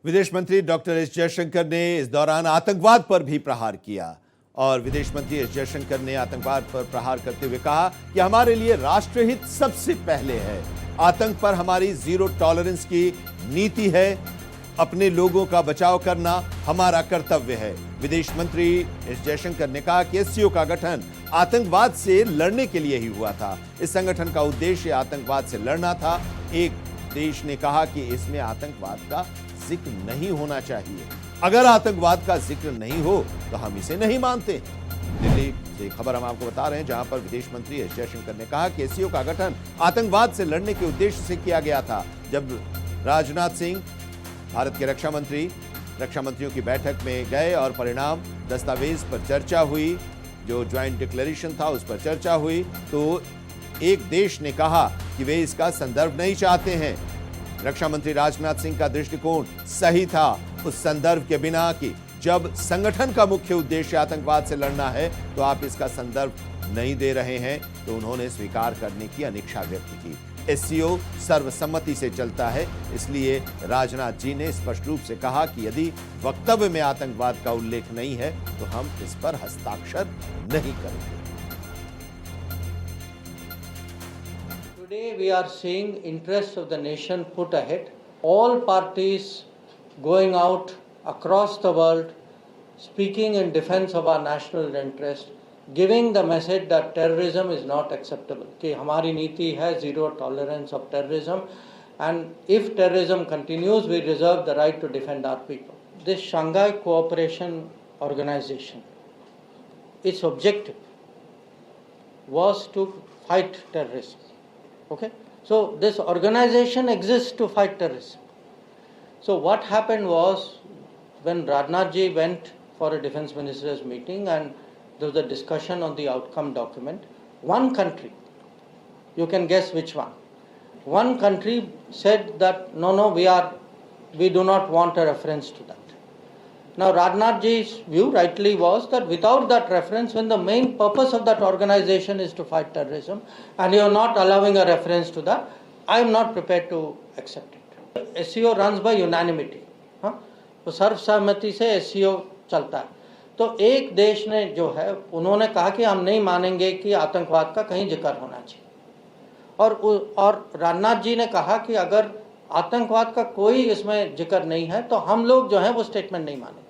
विदेश मंत्री doctor S Jaishankar ने इस दौरान आतंकवाद पर भी प्रहार किया और विदेश मंत्री एस जयशंकर ने आतंकवाद पर प्रहार करते हुए कहा कि हमारे लिए राष्ट्रहित सबसे पहले है। आतंक पर हमारी जीरो टॉलरेंस की नीति है। अपने लोगों का बचाव करना हमारा कर्तव्य है। विदेश मंत्री एस जयशंकर ने कहा कि एससीओ का गठन आतंकवाद से लड़ने के लिए ही हुआ था। इस संगठन का उद्देश्य आतंकवाद से लड़ना था। एक देश ने कहा कि इसमें आतंकवाद का जिक्र नहीं होना चाहिए। अगर आतंकवाद का जिक्र नहीं हो तो हम इसे नहीं मानते। दिल्ली से खबर हम आपको बता रहे हैं, जहां पर विदेश मंत्री एस जयशंकर ने कहा कि एससीओ का गठन आतंकवाद से लड़ने के उद्देश्य से किया गया था। जब राजनाथ सिंह भारत के रक्षा मंत्रियों की बैठक में गए और परिणाम दस्तावेज पर चर्चा हुई, जो ज्वाइंट डिक्लेरेशन था उस पर चर्चा हुई, तो एक देश ने कहा कि वे इसका संदर्भ नहीं चाहते हैं। रक्षा मंत्री राजनाथ सिंह का दृष्टिकोण सही था उस संदर्भ के बिना कि जब संगठन का मुख्य उद्देश्य आतंकवाद से लड़ना है तो आप इसका संदर्भ नहीं दे रहे हैं, तो उन्होंने स्वीकार करने की अनिच्छा व्यक्त की। एससीओ सर्वसम्मति से चलता है, इसलिए राजनाथ जी ने स्पष्ट रूप से कहा कि यदि वक्तव्य में आतंकवाद का उल्लेख नहीं है तो हम इस पर हस्ताक्षर नहीं करेंगे। Today we are seeing interests of the nation put ahead. All parties going out across the world, speaking in defense of our national interest, giving the message that terrorism is not acceptable. कि हमारी नीति है zero tolerance of terrorism, and if terrorism continues, we reserve the right to defend our people. This Shanghai Cooperation Organization, its objective was to fight terrorism. Okay, so this organization exists to fight terrorism. So what happened was, when Rajnath ji went for a defense ministers meeting and there was a discussion on the outcome document, one country, you can guess which one country said that no, we do not want a reference to that. Now Rajnath ji's view rightly was that without that reference, when the main purpose of that organization is to fight terrorism and you are not allowing a reference to that, I am not prepared to accept it. SCO runs by unanimity. तो सर्वसम्मति से SCO चलता है। तो एक देश ने जो है उन्होंने कहा कि हम नहीं मानेंगे कि आतंकवाद का कहीं जिक्र होना चाहिए, और राजनाथ जी ने कहा कि अगर आतंकवाद का कोई इसमें जिक्र नहीं है तो हम लोग जो है वो स्टेटमेंट नहीं मानेंगे।